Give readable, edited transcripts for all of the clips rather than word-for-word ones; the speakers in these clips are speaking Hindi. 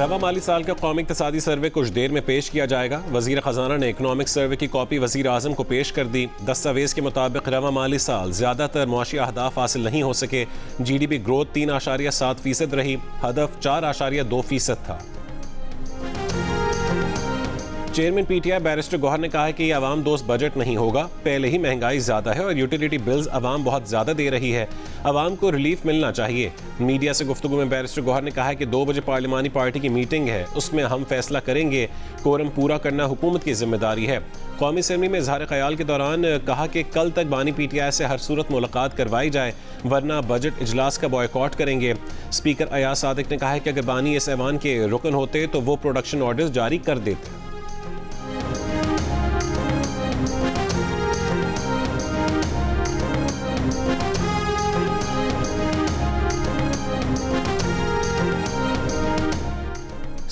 रवा माली साल का कौमी इक़्तिसादी सर्वे कुछ देर में पेश किया जाएगा। वज़ीर ख़जाना ने इकनॉमिक सर्वे की कॉपी वज़ीर आज़म को पेश कर दी। दस्तावेज़ के मुताबिक रवा माली साल ज़्यादातर मुआशी अहदाफ हासिल नहीं हो सके। GDP ग्रोथ 3.7% रही, हदफ 4.2% था। चेयरमैन PTI बैरिस्टर गौहर ने कहा है कि ये अवाम दोस्त बजट नहीं होगा। पहले ही महंगाई ज़्यादा है और यूटिलिटी बिल्स अवाम बहुत ज़्यादा दे रही है। अवाम को रिलीफ मिलना चाहिए। मीडिया से गुफ्तगू में बैरिस्टर गौहर ने कहा है कि 2 बजे पार्लिमानी पार्टी की मीटिंग है, उसमें हम फैसला करेंगे। कोरम पूरा करना हुकूमत की जिम्मेदारी है। कौमी असम्बली में इजहार ख्याल के दौरान कहा कि कल तक बानी PTI से हर सूरत मुलाकात करवाई जाए, वरना बजट इजलास का बॉयकॉट करेंगे। स्पीकर अयाज सादिक ने कहा है कि अगर बानी इस ऐवान के रुकन होते तो वो प्रोडक्शन ऑर्डर्स जारी कर देते।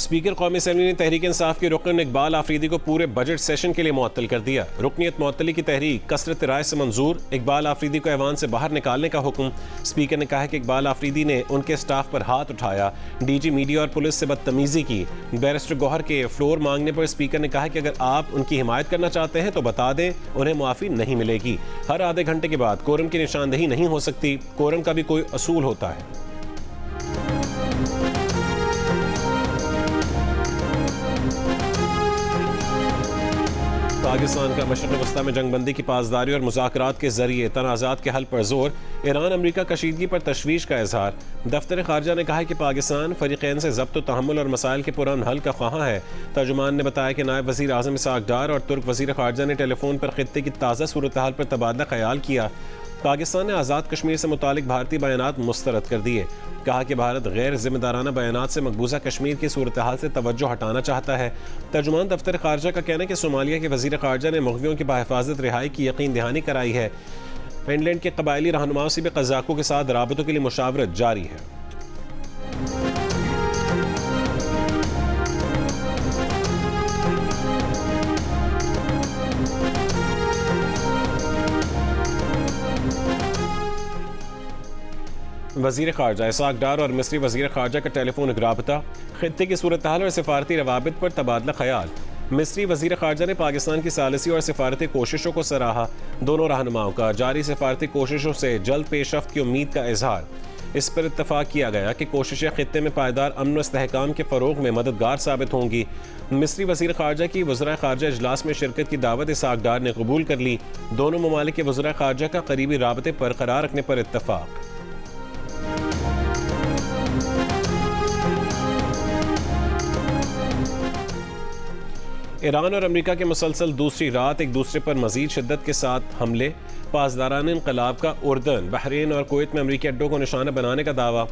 स्पीकर कौमी असम्बली ने तहरीक इंसाफ के रुकन इकबाल आफरीदी को पूरे बजट सेशन के लिए मुअत्तल कर दिया। रुकनियत मुअत्तली की तहरीक कसरत राय से मंजूर। इकबाल आफरीदी को ऐवान से बाहर निकालने का हुक्म। स्पीकर ने कहा कि इकबाल आफरीदी ने उनके स्टाफ पर हाथ उठाया, DG मीडिया और पुलिस से बदतमीजी की। बैरिस्टर गौहर के फ्लोर मांगने पर स्पीकर ने कहा कि अगर आप उनकी हिमायत करना चाहते हैं तो बता दें, उन्हें मुआफ़ी नहीं मिलेगी। हर आधे घंटे के बाद कोरम की निशानदही नहीं हो सकती। कोरम का भी कोई असूल होता है। पाकिस्तान का मशरक़ वस्ता में जंगबंदी की पासदारी और मुज़ाकरात के जरिए तनाज़ात के हल पर जोर। ईरान अमरीका कशीदगी पर तशवीश का इजहार। दफ्तर ख़ारजा ने कहा है कि पाकिस्तान फ़रीक़ैन से ज़ब्त व तहम्मुल और मसाइल के पुरअमन हल का ख्वाह है। तर्जुमान ने बताया कि नायब वज़ीर आज़म इसहाक़ डार और तुर्क वज़ीर ख़ारजा ने टेलीफोन पर ख़ित्ते की ताज़ा सूरत हाल पर तबादला ख्याल किया। पाकिस्तान ने आज़ाद कश्मीर से मुतालिक भारतीय बयानात मुस्तरद कर दिए। कहा कि भारत गैर जिम्मेदाराना बयानात से मकबूजा कश्मीर की सूरत हाल से तवज्जो हटाना चाहता है। तर्जुमान दफ्तर ख़ारजा का कहना है कि सोमालिया के वज़ीर ख़ारजा ने मुग़वियों की बाहिफाजत रिहाई की यकीन दहानी कराई है। फिनलैंड के कबायली रहनुमाओं से भी क़ज़ाक़ों के साथ राबतों के लिए मुशावरत जारी है। वज़ीर ख़ारजा इसहाक़ डार और मिस्री वज़ीर ख़ारजा का टेलीफोन राबता। ख़ित्ते की सूरत हाल और सिफारती रवाबित पर तबादला ख्याल। मिस्री वज़ीर ख़ारजा ने पाकिस्तान की सालिसी और सिफारती कोशिशों को सराहा। दोनों रहनुमाओं का जारी सिफारती कोशिशों से जल्द पेशरफ्त की उम्मीद का इजहार। इस पर इत्तफ़ाक़ किया गया कि कोशिशें ख़ित्ते में पायदार अमन व इस्तेहकाम के फ़रोग़ में मददगार साबित होंगी। मिस्री वज़ीर ख़ारजा की वज़राए ख़ारजा इजलास में शिरकत की दावत इसहाक़ डार ने कबूल कर ली। दोनों ममालिक के वज़राए ख़ारजा का करीबी राबते बरक़रार रखने पर इत्तफ़ाक़। ईरान और अमेरिका के मुसलसल दूसरी रात एक दूसरे पर मजीद शिद्दत के साथ हमले। पासदारान इनकलाब का उर्दन, बहरीन और कुवैत में अमरीकी अड्डों को निशाना बनाने का दावा।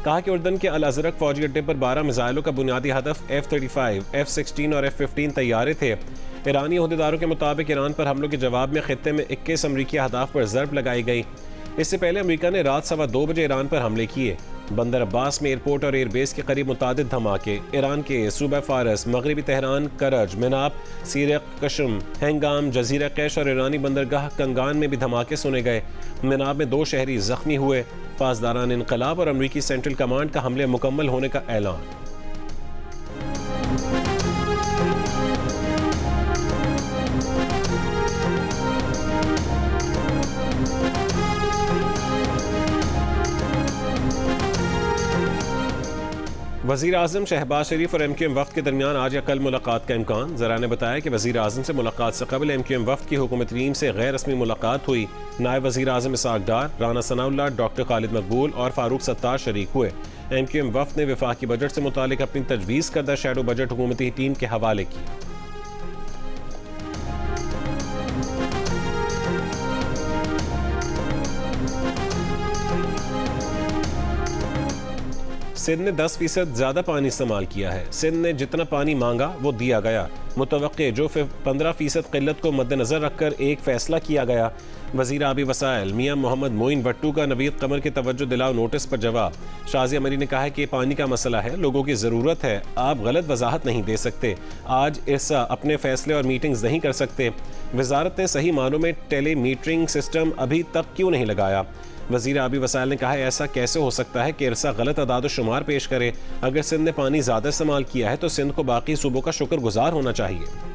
कहा कि उर्दन के अल अज़रक फौजी अड्डे पर 12 मिसाइलों का बुनियादी हदफ F-35, F-16 और F-15 तैयारे थे। ईरानी अहदेदारों के मुताबिक ईरान पर हमलों के जवाब में खित्ते में 21 अमरीकी अहदाफ पर ज़रब लगाई गई। इससे पहले अमेरिका ने रात 2:15 बजे ईरान पर हमले किए। बंदर अब्बास में एयरपोर्ट और एयरबेस के करीब मुतादिद धमाके। ईरान के सूबा फारस, मगरबी तेहरान, करज, मिनाब, सीरिया, कशम, हैंगाम, जजीरा कैश और ईरानी बंदरगाह कंगान में भी धमाके सुने गए। मिनाब में 2 शहरी जख्मी हुए। पासदारान इनकलाब और अमरीकी सेंट्रल कमांड का हमले मुकम्मल होने का ऐलान। वज़ीर आज़म शहबाज शरीफ और MQM वफ़द के दरमियान आज या कल मुलाकात का इम्कान। ज़रा ने बताया कि वज़ीर आज़म से मुलाकात से कबल MQM वफ़द की हुकूमती टीम से गैर रस्मी मुलाकात हुई। नायब वज़ीर आज़म इसहाक़ डार, राना सनाउल्लाह, डॉक्टर खालिद मकबूल और फ़ारूक सत्तार शरीक हुए। MQM वफ़द ने वफाकी बजट से मुतालिक अपनी तजवीज़ करदा शैडो बजट हुकूमती टीम के हवाले की। सिंध ने 10% ज़्यादा पानी इस्तेमाल किया है। सिंध ने जितना पानी मांगा वो दिया गया। मुतवक्के जो 15% किल्लत को मद्देनज़र रखकर एक फ़ैसला किया गया। वज़ीर आबी वसाइल मियाँ मोहम्मद मोइन भट्टू का नवीद कमर के तवज्जो दिलाओ नोटिस पर जवाब। शाज़िया मरी ने कहा है कि पानी का मसला है, लोगों की ज़रूरत है, आप गलत वजाहत नहीं दे सकते। आज इर्सा अपने फ़ैसले और मीटिंग्स नहीं कर सकते। वजारत ने सही मानों में टेलीमीटरिंग सिस्टम अभी तक क्यों नहीं लगाया। वज़ीर आबी वसाइल ने कहा ऐसा कैसे हो सकता है कि इरसा गलत अदाद शुमार पेश करे। अगर सिंध ने पानी ज़्यादा इस्तेमाल किया है तो सिंध को बाकी सूबों का शुक्रगुजार होना चाहिए।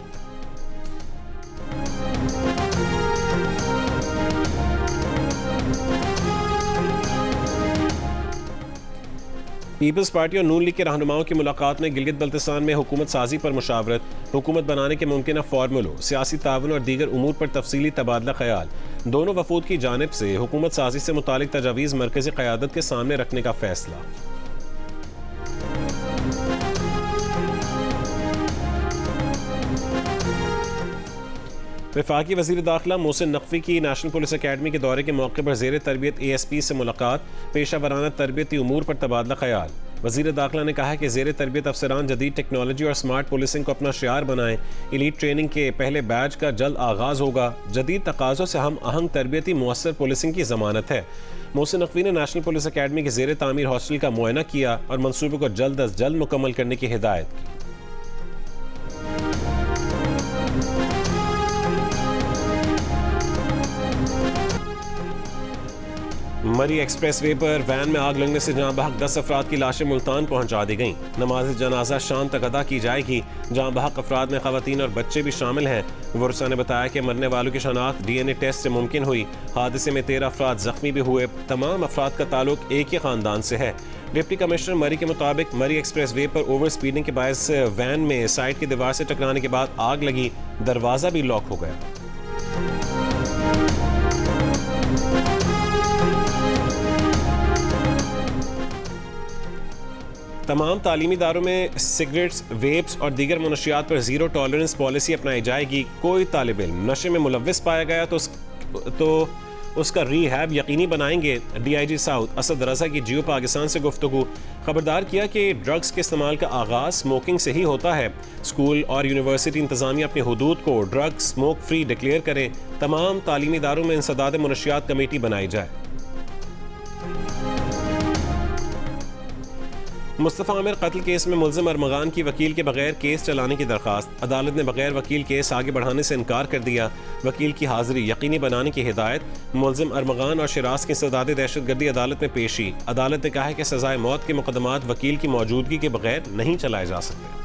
पीपल्स पार्टी और नून लीग के रहनुमाओं की मुलाकात में गिलगित बल्तिस्तान में हुकूमत साजी पर मुशावरत, हुकूमत बनाने के मुमकिन फार्मूलों, सियासी ताउन और दीगर उमूर पर तफसीली तबादला ख्याल। दोनों वफूद की जानिब से हुकूमत साजी से मुतालिक तजावीज़ मरकज़ी क़यादत के सामने रखने का फैसला। वफाकी वज़ीर दाखिला मोहसिन नकवी की नेशनल पुलिस अकेडमी के दौरे के मौके पर ज़ेर तरबियत ASP से मुलाकात, पेशा वराना तरबियती उमूर पर तबादला ख्याल। वज़ीर दाखिला ने कहा कि ज़ेर तरबियत अफसरान जदीद टेक्नोलॉजी और स्मार्ट पुलिसिंग को अपना शियार बनाएं। एलीट ट्रेनिंग के पहले बैच का जल्द आगाज़ होगा। जदीद तकाज़ों से हम आहंग तरबियती मुअस्सर पुलिसिंग की ज़मानत है। मोहसिन नकवी ने नेशनल पुलिस अकेडमी के ज़ेर तामीर हॉस्टल का मुआयना किया और मनसूबे को जल्द अज जल्द मुकम्मल करने की हिदायत की। मरी एक्सप्रेस वे पर वैन में आग लगने से जहां बहक 10 अफराद की लाशें मुल्तान पहुंचा दी गईं। नमाज जनाजा शाम तक अदा की जाएगी। जहां बहक अफराद में खवातीन और बच्चे भी शामिल हैं। वर्षा ने बताया कि मरने वालों की शनाख्त DNA टेस्ट से मुमकिन हुई। हादसे में 13 अफराद जख्मी भी हुए। तमाम अफराद का ताल्लुक एक ही खानदान से है। डिप्टी कमिश्नर मरी के मुताबिक मरी एक्सप्रेस वे पर ओवर स्पीडिंग के बायस वैन में साइड की दीवार से टकराने के बाद आग लगी। दरवाजा भी लॉक हो गया। तमाम तालीमी इदारों में सिगरेट्स, वेप्स और दीगर मनशियात पर ज़ीरो टॉलरेंस पॉलिसी अपनाई जाएगी। कोई तालिब इल्म नशे में मुलव्विस पाया गया तो उसका रीहैब यकीनी बनाएंगे। DIG साउथ असद रज़ा की जियो पाकिस्तान से गुफ्तगू। खबरदार किया कि ड्रग्स के इस्तेमाल का आगाज़ स्मोकिंग से ही होता है। स्कूल और यूनिवर्सिटी इंतज़ामिया अपनी हुदूद को ड्रग स्मोक फ्री डिक्लेयर करें। तमाम तालीमी इदारों में इंसदाद मनशियात कमेटी बनाई जाए। मुस्तफ़ा आमिर कत्ल केस में मुल्ज़िम अरमगान की वकील के बगैर केस चलाने की दरखास्त। अदालत ने बगैर वकील केस आगे बढ़ाने से इनकार कर दिया। वकील की हाजिरी यकीनी बनाने की हिदायत। मुल्ज़िम अरमगान और शिराज की इंसदादी दहशतगर्दी अदालत में पेशी। अदालत ने कहा है कि सजाए मौत के मुकदमात वकील की मौजूदगी के बगैर नहीं चलाए जा सकते।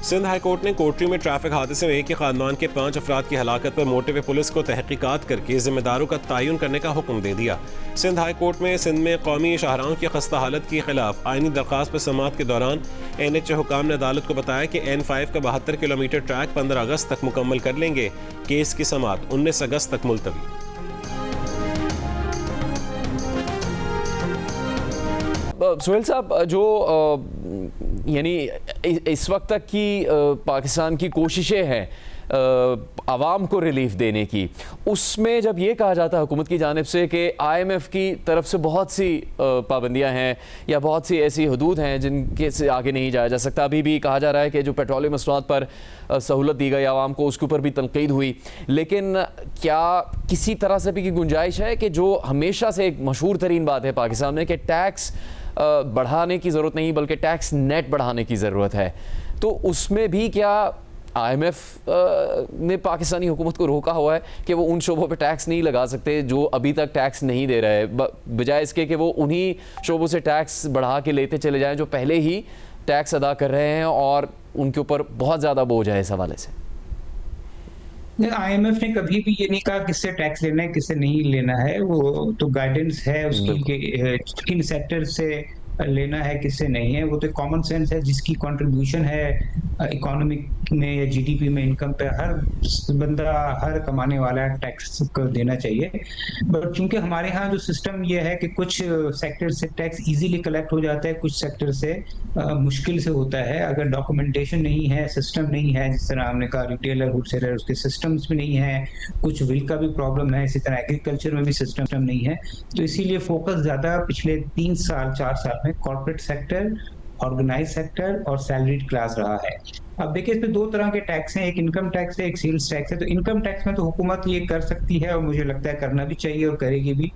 सिंध हाई कोर्ट ने कोटरी में ट्रैफिक हादसे में एक ही खानदान के 5 अफराद की हलाकत पर मोटिव पुलिस को तहकीकात करके जिम्मेदारों का तयन करने का हुक्म दे दिया। सिंध हाई कोर्ट में सिंध में कौमी शाहराहों की खस्ता हालत के खिलाफ आइनी दरख्वास्त पर समाअत के दौरान NHA हुकाम ने अदालत को बताया कि N5 का 72 किलोमीटर ट्रैक 15 अगस्त तक मुकम्मल कर लेंगे। केस की समाअत 19 अगस्त तक मुलतवी। सुहेल साहब, जो यानी इस वक्त तक की पाकिस्तान की कोशिशें हैं आवाम को रिलीफ देने की, उसमें जब ये कहा जाता है हुकूमत की जानिब से कि IMF की तरफ से बहुत सी पाबंदियां हैं या बहुत सी ऐसी हदूद हैं जिनके से आगे नहीं जाया जा सकता। अभी भी कहा जा रहा है कि जो पेट्रोलियम मसनूआत पर सहूलत दी गई आवाम को, उसके ऊपर भी तनकीद हुई। लेकिन क्या किसी तरह से भी की गुंजाइश है कि जो हमेशा से एक मशहूर तरीन बात है पाकिस्तान में कि टैक्स बढ़ाने की ज़रूरत नहीं बल्कि टैक्स नेट बढ़ाने की ज़रूरत है, तो उसमें भी क्या IMF ने पाकिस्तानी हुकूमत को रोका हुआ है कि वो उन शोबों पे टैक्स नहीं लगा सकते जो अभी तक टैक्स नहीं दे रहे, बजाय इसके कि वो उन्हीं शोबों से टैक्स बढ़ा के लेते चले जाएं जो पहले ही टैक्स अदा कर रहे हैं और उनके ऊपर बहुत ज़्यादा बोझ है इस हवाले से? IMF ने कभी भी ये नहीं कहा किससे टैक्स लेना है किससे नहीं लेना है। वो तो गाइडेंस है उसकी कि किन सेक्टर से लेना है किससे नहीं है। वो तो कॉमन सेंस है, जिसकी कंट्रीब्यूशन है इकोनॉमिक में या GDP में, इनकम पे हर बंदा, हर कमाने वाला टैक्स को देना चाहिए। बट चूंकि हमारे यहाँ जो सिस्टम ये है कि कुछ सेक्टर से टैक्स इजीली कलेक्ट हो जाता है, कुछ सेक्टर से मुश्किल से होता है। अगर डॉक्यूमेंटेशन नहीं है, सिस्टम नहीं है, जिस तरह हमने कहा रिटेलर होलसेलर उसके सिस्टम्स भी नहीं है, कुछ विल का भी प्रॉब्लम है, इसी तरह एग्रीकल्चर में भी सिस्टम नहीं है। तो इसीलिए फोकस ज्यादा पिछले 3 साल 4 साल में कॉर्पोरेट सेक्टर ऑर्गेनाइज सेक्टर और सैलरीड क्लास रहा है। अब देखिए इसमें दो तरह के टैक्स हैं, एक इनकम टैक्स है, एक सेल्स टैक्स है। तो इनकम टैक्स में तो हुकूमत ये कर सकती है और मुझे लगता है करना भी चाहिए और करेगी भी।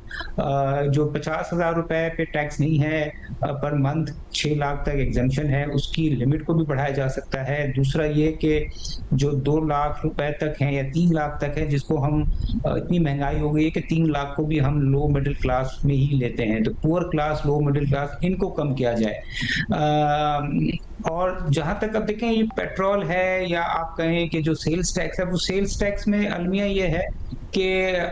जो 50,000 रुपए पे टैक्स नहीं है पर मंथ 6 लाख तक एग्जेम्पशन है, उसकी लिमिट को भी बढ़ाया जा सकता है। दूसरा ये कि जो 2 लाख रुपए तक है या 3 लाख तक है, जिसको हम इतनी महंगाई हो गई है कि 3 लाख को भी हम लो मिडिल क्लास में ही लेते हैं, तो poor class, low middle class, इनको कम किया जाए। और जहां तक अब देखें ये पेट्रोल है या आप कहें कि जो सेल्स टैक्स है, वो सेल्स टैक्स में अलमिया ये है कि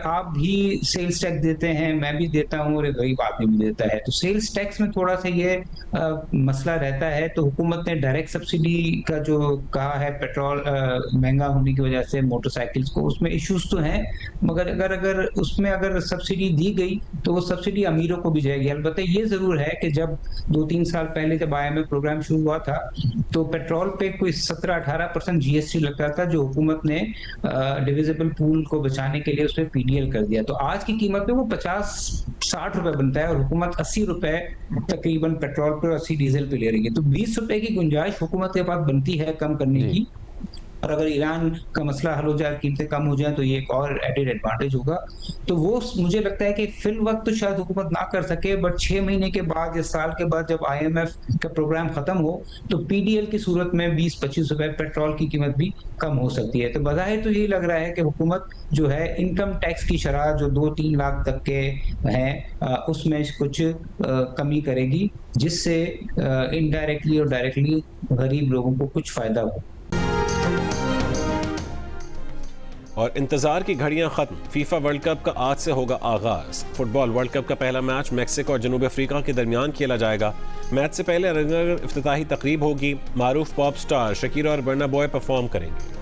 आप भी सेल्स टैक्स देते हैं, मैं भी देता हूँ और एक गरीब आदमी भी देता है। तो सेल्स टैक्स में थोड़ा सा ये मसला रहता है। तो हुकूमत ने डायरेक्ट सब्सिडी का जो कहा है पेट्रोल महंगा होने की वजह से मोटरसाइकिल्स को, उसमें इश्यूज तो हैं, मगर अगर उसमें अगर सब्सिडी दी गई तो वो सब्सिडी अमीरों को भी जाएगी। अलबत्ता ये जरूर है कि जब 2-3 साल पहले जब IMF प्रोग्राम शुरू हुआ था तो पेट्रोल पे कोई 17-18% GST लगता था, जो हुकूमत ने डिविजिबल पूल को बचाने के लिए उसमें PDL कर दिया। तो आज की कीमत में वो 50-60 रुपए बनता है और हुकूमत 80 रुपए तकरीबन पेट्रोल पे और 80 डीजल पे ले रही है। तो 20 रुपए की गुंजाइश हुकूमत के पास बनती है कम करने की। और अगर ईरान का मसला हल हो जाए, कीमतें कम हो जाए, तो ये एक और एडेड एडवांटेज होगा। तो वो मुझे लगता है कि फिल वक्त तो शायद हुकूमत ना कर सके, बट 6 महीने के बाद या साल के बाद जब IMF का प्रोग्राम खत्म हो तो PDL की सूरत में 20-25 रुपए पेट्रोल की कीमत भी कम हो सकती है। तो बज़ाहिर तो यही लग रहा है कि हुकूमत जो है इनकम टैक्स की शरह जो 2-3 लाख तक के हैं उसमें कुछ कमी करेगी, जिससे इनडायरेक्टली और डायरेक्टली गरीब लोगों को कुछ फायदा हो। और इंतजार की घड़ियां खत्म, फीफा वर्ल्ड कप का आज से होगा आगाज। फुटबॉल वर्ल्ड कप का पहला मैच मैक्सिको और जनूबी अफ्रीका के दरमियान खेला जाएगा। मैच से पहले इफ्तिताही तकरीब होगी। मारूफ पॉप स्टार शकीरा और बर्ना बॉय परफॉर्म करेंगे।